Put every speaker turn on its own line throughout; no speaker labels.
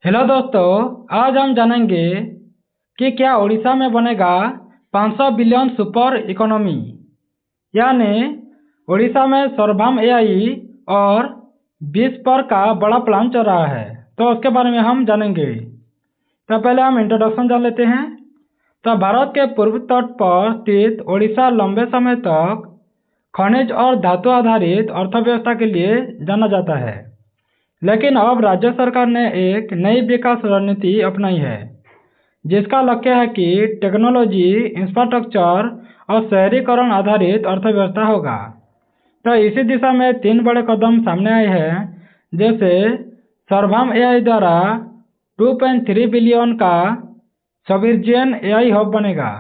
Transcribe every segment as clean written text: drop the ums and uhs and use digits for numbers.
Hello दोस्तों, आज हम जानेंगे कि क्या उड़ीसा में बनेगा 500 बिलियन सुपर इकोनॉमी। यानी उड़ीसा में सर्वभौम एआई और 20 पर का बड़ा प्लान चल रहा है, तो उसके बारे में हम जानेंगे। तो पहले हम इंट्रोडक्शन जान लेते हैं। तो भारत के पूर्व तट पर स्थित उड़ीसा लंबे समय तक खनिज और धातु आधारित अर्थव्यवस्था के लिए जाना जाता है, लेकिन अब राज्य सरकार ने एक नई विकास रणनीति अपनाई है, जिसका लक्ष्य है कि टेक्नोलॉजी, इंफ्रास्ट्रक्चर और शहरीकरण आधारित अर्थव्यवस्था होगा। तो इसी दिशा में 3 बड़े कदम सामने आए हैं, जैसे सर्वभौम एआई द्वारा 2.3 बिलियन का सॉवरेन एआई हब बनेगा।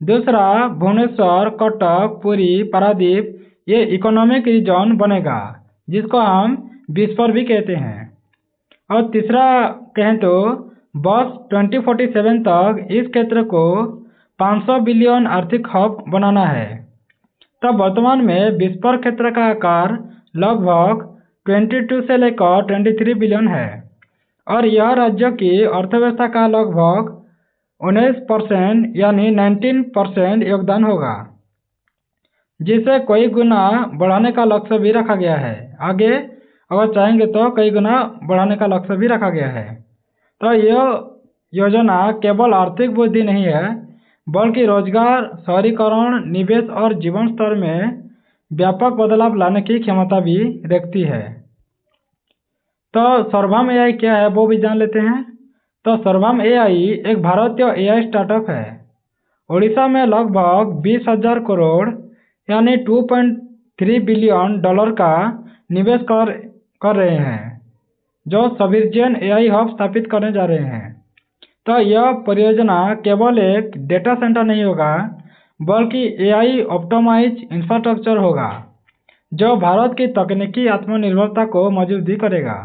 दूसरा, भुवनेश्वर, कटक, पुरी, पारादीप ये इकोनॉमिक रीजन बनेगा, जिसको हम 20 पर भी कहते हैं। और तीसरा कहें तो बस 2047 तक इस क्षेत्र को 500 बिलियन आर्थिक हब बनाना है। तब वर्तमान में 20 पर क्षेत्र का आकार लगभग 22 से लेकर 23 बिलियन है, और यह राज्य की अर्थव्यवस्था का लगभग 19% यानी 19% योगदान होगा, जिसे कई गुना बढ़ाने का लक्ष्य भी रखा गया है। आगे अगर चाहेंगे तो कई गुना बढ़ाने का लक्ष्य भी रखा गया है। तो यह योजना केवल आर्थिक वृद्धि नहीं है, बल्कि रोजगार, शहरीकरण, निवेश और जीवन स्तर में व्यापक बदलाव लाने की क्षमता भी रखती है। तो सर्वभौम एआई क्या है वो भी जान लेते हैं। तो सर्वभौम एआई एक भारतीय एआई स्टार्टअप है। उड़ीसा में लगभग 20,000 करोड़ यानी 2.3 बिलियन डॉलर का निवेश कर रहे हैं, जो सॉवरेन एआई हब स्थापित करने जा रहे हैं। तो यह परियोजना केवल एक डेटा सेंटर नहीं होगा, बल्कि एआई ऑप्टिमाइज इंफ्रास्ट्रक्चर होगा, जो भारत की तकनीकी आत्मनिर्भरता को मजबूती करेगा।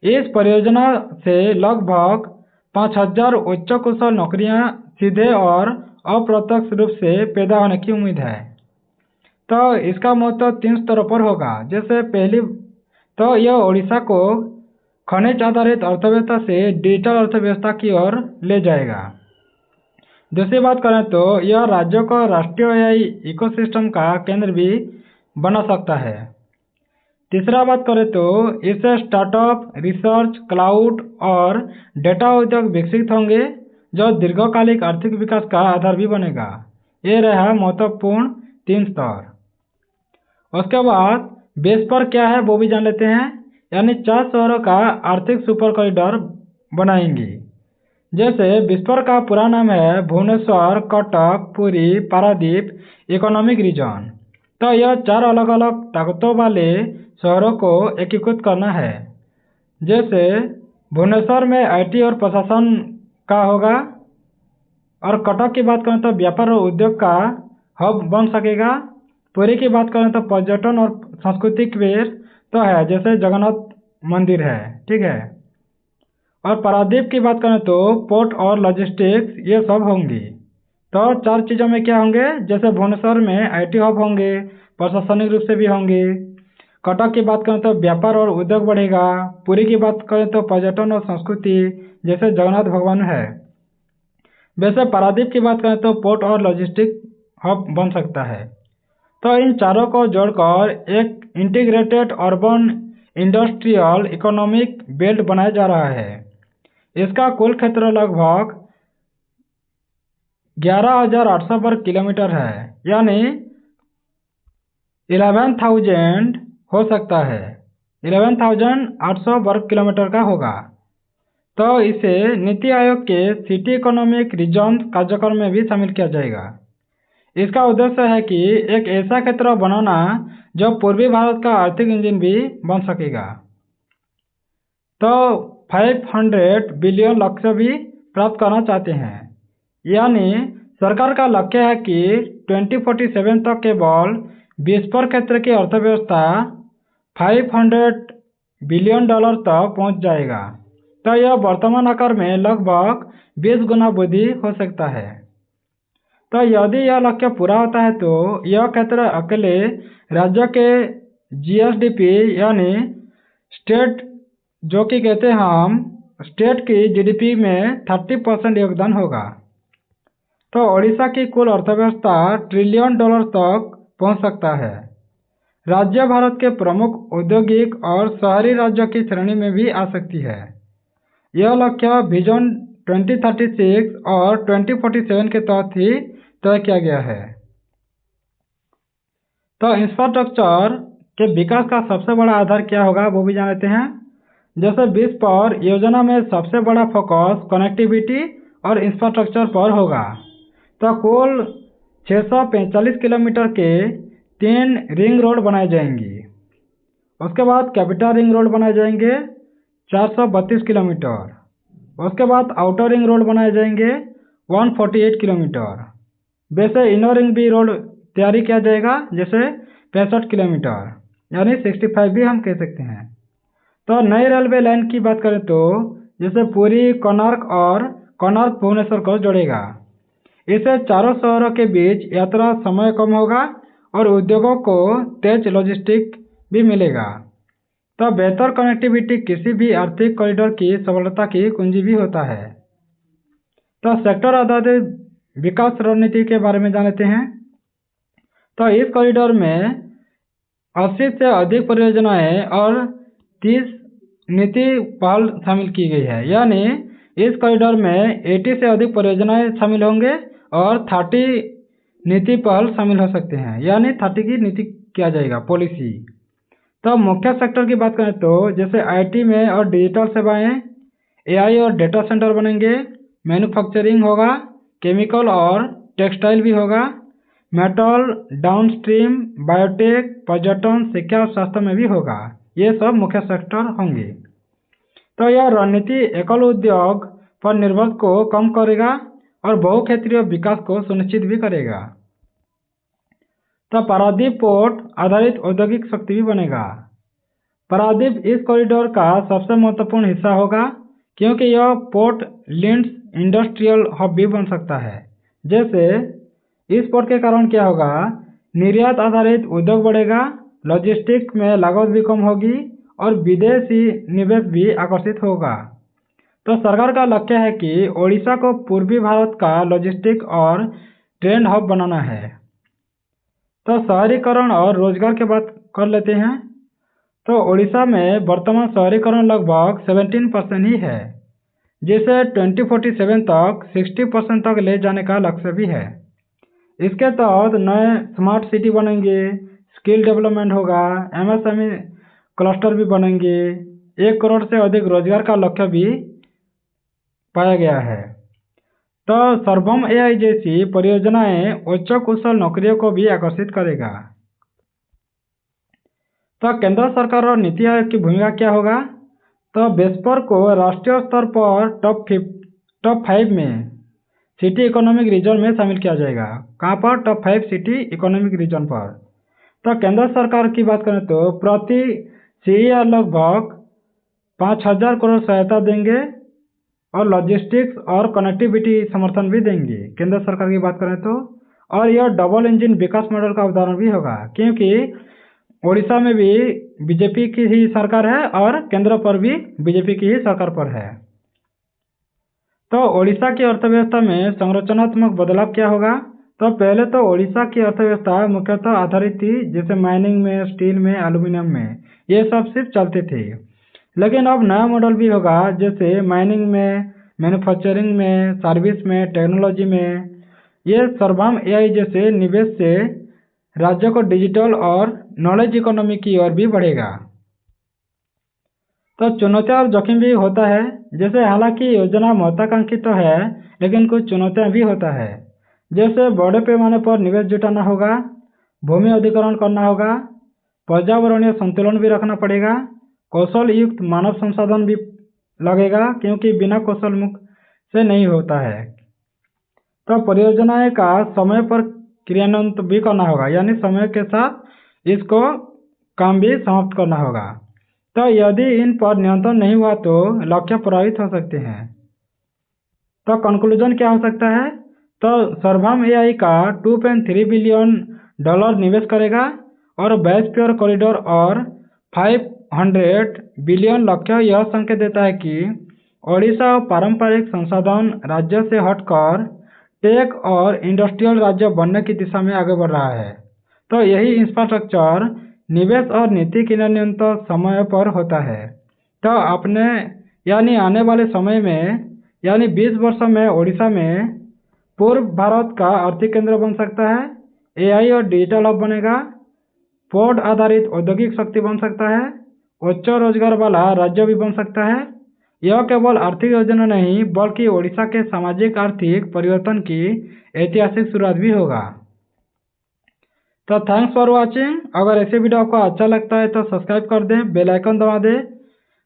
इस परियोजना से लगभग 5,000 उच्च कुशल नौकरियां सीधे और अप्रत्यक्ष रूप से पैदा होने की उम्मीद है। तो इसका महत्व 3 स्तरों पर होगा। जैसे पहली तो यह उड़ीसा को खनिज आधारित अर्थव्यवस्था से डिजिटल अर्थव्यवस्था की ओर ले जाएगा। दूसरी बात करें तो यह राज्यों को राष्ट्रीय एआई इकोसिस्टम का केंद्र भी बना सकता है। तीसरा बात करें तो इससे स्टार्टअप, रिसर्च, क्लाउड और डेटा उद्योग विकसित होंगे, जो दीर्घकालिक आर्थिक विकास का आधार भी बनेगा। ये रहा महत्वपूर्ण 3 स्तर। उसके बाद बेस पर क्या है वो भी जान लेते हैं। यानी 4 शहरों का आर्थिक सुपर कॉरिडोर बनाएंगी। जैसे बिस्पर का पूरा नाम है भुवनेश्वर, कटक, पुरी, पारादीप इकोनॉमिक रीजन। तो यह 4 अलग अलग ताकतों वाले शहरों को एकीकृत करना है। जैसे भुवनेश्वर में आईटी और प्रशासन का होगा, और कटक की बात करें तो व्यापार और उद्योग का हब बन सकेगा। पुरी की बात करें तो पर्यटन और सांस्कृतिक केंद्र तो है, जैसे जगन्नाथ मंदिर है, ठीक है। और पारादीप की बात करें तो पोर्ट और लॉजिस्टिक्स ये सब होंगी। तो 4 चीज़ों में क्या होंगे, जैसे भुवनेश्वर में आईटी हब होंगे, प्रशासनिक रूप से भी होंगे। कटक की बात करें तो व्यापार और उद्योग बढ़ेगा। पुरी की बात करें तो पर्यटन और संस्कृति, जैसे जगन्नाथ भगवान है। वैसे पारादीप की बात करें तो पोर्ट और लॉजिस्टिक हब बन सकता है। तो इन चारों को जोड़कर एक integrated urban industrial economic belt बनाया जा रहा है। इसका कुल क्षेत्र लगभग 11,800 वर्ग किलोमीटर है, यानी 11,000 हो सकता है, 11,800 वर्ग किलोमीटर का होगा। तो इसे नीति आयोग के सिटी इकोनॉमिक रीजन कार्यक्रम में भी शामिल किया जाएगा। इसका उद्देश्य है कि एक ऐसा क्षेत्र बनाना जो पूर्वी भारत का आर्थिक इंजन भी बन सकेगा। तो 500 बिलियन लक्ष्य भी प्राप्त करना चाहते हैं। यानी सरकार का लक्ष्य है कि 2047 तक केवल 20 पर क्षेत्र की अर्थव्यवस्था 500 बिलियन डॉलर तक पहुंच जाएगा। तो यह वर्तमान आकार में लगभग 20 गुना वृद्धि हो सकता है। तो यदि यह लक्ष्य पूरा होता है तो यह क्षेत्र अकेले राज्य के जीएसडीपी यानी स्टेट जो कि कहते हैं हम स्टेट की जीडीपी में 30% योगदान होगा। तो ओडिशा की कुल अर्थव्यवस्था $1 ट्रिलियन तक पहुंच सकता है। राज्य भारत के प्रमुख औद्योगिक और शहरी राज्यों की श्रेणी में भी आ सकती है। यह लक्ष्य विजन 2036 और 2047 के तहत ही तय किया गया है। तो इंफ्रास्ट्रक्चर के विकास का सबसे बड़ा आधार क्या होगा वो भी जान लेते हैं। जैसे 20 पर योजना में सबसे बड़ा फोकस कनेक्टिविटी और इंफ्रास्ट्रक्चर पर होगा। तो कुल 645 किलोमीटर के 3 रिंग रोड बनाए जाएंगी। उसके बाद कैपिटल रिंग रोड बनाए जाएंगे 432 किलोमीटर। उसके बाद आउटर रिंग रोड बनाए जाएंगे 148 किलोमीटर। वैसे इनर रिंग भी रोड तैयारी किया जाएगा जैसे 65 किलोमीटर यानी 65 भी हम कह सकते हैं। तो नई रेलवे लाइन की बात करें तो जैसे पुरी कोणार्क और कोणार्क भुवनेश्वर को जोड़ेगा। इससे चारों शहरों के बीच यात्रा समय कम होगा और उद्योगों को तेज लॉजिस्टिक भी मिलेगा। तो बेहतर कनेक्टिविटी किसी भी आर्थिक कॉरिडोर की सफलता की कुंजी भी होता है। तो सेक्टर आधारित विकास रणनीति के बारे में जान लेते हैं। तो इस कॉरिडोर में 80 से अधिक परियोजनाएं और 30 नीति पहल शामिल की गई है। यानी इस कॉरिडोर में 80 से अधिक परियोजनाएं शामिल होंगे और 30 नीति पहल शामिल हो सकते हैं। यानी 30 की नीति किया जाएगा पॉलिसी। तो मुख्य सेक्टर की बात करें तो जैसे आईटी में और डिजिटल सेवाएं, एआई और डेटा सेंटर बनेंगे, मैन्युफैक्चरिंग होगा, केमिकल और टेक्सटाइल भी होगा, मेटल, डाउनस्ट्रीम, बायोटेक, पर्यटन, शिक्षा और स्वास्थ्य में भी होगा। ये सब मुख्य सेक्टर होंगे। तो यह रणनीति एकल उद्योग पर निर्भर को कम करेगा और बहुक्षेत्रीय विकास को सुनिश्चित भी करेगा। तो पारादीप पोर्ट आधारित औद्योगिक शक्ति भी बनेगा। पारादीप इस कॉरिडोर का सबसे महत्वपूर्ण हिस्सा होगा क्योंकि यह पोर्ट लिंक्स इंडस्ट्रियल हब भी बन सकता है। जैसे इस पोर्ट के कारण क्या होगा, निर्यात आधारित उद्योग बढ़ेगा, लॉजिस्टिक में लागत भी कम होगी और विदेशी निवेश भी आकर्षित होगा। तो सरकार का लक्ष्य है कि ओडिशा को पूर्वी भारत का लॉजिस्टिक और ट्रेड हब बनाना है। तो शहरीकरण और रोजगार की बात कर लेते हैं। तो ओडिशा में वर्तमान शहरीकरण लगभग 17% ही है, जिसे 2047 तक 60% तक ले जाने का लक्ष्य भी है। इसके तहत नए स्मार्ट सिटी बनेंगे, स्किल डेवलपमेंट होगा, एमएसएमई क्लस्टर भी बनेंगे, 1 करोड़ से अधिक रोजगार का लक्ष्य भी पाया गया है। तो सर्वम एआई जैसी परियोजनाएं उच्च कुशल नौकरियों को भी आकर्षित करेगा। तो केंद्र सरकार और नीति आयोग की भूमिका क्या होगा। तो बेस्पर को राष्ट्रीय स्तर पर टॉप 5 में सिटी इकोनॉमिक रीजन में शामिल किया जाएगा। कहाँ पर, टॉप 5 सिटी इकोनॉमिक रीजन पर। तो केंद्र सरकार की बात करें तो प्रति सीईआर लगभग 5,000 करोड़ सहायता देंगे और लॉजिस्टिक्स और कनेक्टिविटी समर्थन भी देंगे केंद्र सरकार की बात करें तो। और यह डबल इंजन विकास मॉडल का उदाहरण भी होगा क्योंकि ओडिशा में भी बीजेपी की ही सरकार है और केंद्र पर भी बीजेपी की ही सरकार पर है। तो ओडिशा की अर्थव्यवस्था में संरचनात्मक बदलाव क्या होगा। तो पहले तो ओडिशा की अर्थव्यवस्था मुख्यतः आधारित थी, जैसे माइनिंग में, स्टील में, एल्यूमिनियम में, ये सब सिर्फ चलते थे। लेकिन अब नया मॉडल भी होगा, जैसे माइनिंग में, मैन्युफैक्चरिंग में, सर्विस में, टेक्नोलॉजी में। ये सर्वम एआई जैसे निवेश से राज्य को डिजिटल और नॉलेज इकोनॉमी की ओर भी बढ़ेगा। तो चुनौतियां और जोखिम भी होता है, जैसे हालांकि योजना महत्वाकांक्षी तो है लेकिन कुछ चुनौतियां भी होता है, जैसे बड़े पैमाने पर निवेश जुटाना होगा, भूमि अधिग्रहण करना होगा, पर्यावरणीय संतुलन भी रखना पड़ेगा, कौशल युक्त मानव संसाधन भी लगेगा क्योंकि बिना कौशल मुक्त से नहीं होता है। तो परियोजनाएं का समय पर क्रियान्वयन भी करना होगा, यानी समय के साथ इसको काम भी समाप्त करना होगा। तो यदि इन पर नियंत्रण नहीं हुआ तो लक्ष्य प्रभावित हो सकते हैं। तो कंक्लूजन क्या हो सकता है। तो सर्वम एआई का $2.3 बिलियन निवेश करेगा और बायोस्फीयर कॉरिडोर और 500 बिलियन लक्ष्य यह संकेत देता है कि ओडिशा पारंपरिक संसाधन राज्य से हटकर टेक और इंडस्ट्रियल राज्य बनने की दिशा में आगे बढ़ रहा है। तो यही इंफ्रास्ट्रक्चर निवेश और नीति कार्यान्वयन समय पर होता है। तो अपने यानी आने वाले समय में यानी 20 वर्षों में ओडिशा में पूर्व भारत का आर्थिक केंद्र बन सकता है, एआई और डिजिटल हब बनेगा, पोर्ट आधारित औद्योगिक शक्ति बन सकता है, उच्च रोजगार वाला राज्य भी बन सकता है। यह केवल आर्थिक योजना नहीं बल्कि ओडिशा के सामाजिक आर्थिक परिवर्तन की ऐतिहासिक शुरुआत भी होगा। तो थैंक्स फॉर वॉचिंग। अगर ऐसे वीडियो आपको अच्छा लगता है तो सब्सक्राइब कर दें, बेल आइकन दबा दें,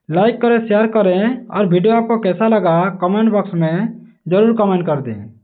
लाइक करें, शेयर करें और वीडियो आपको कैसा लगा कमेंट बॉक्स में ज़रूर कमेंट कर दें।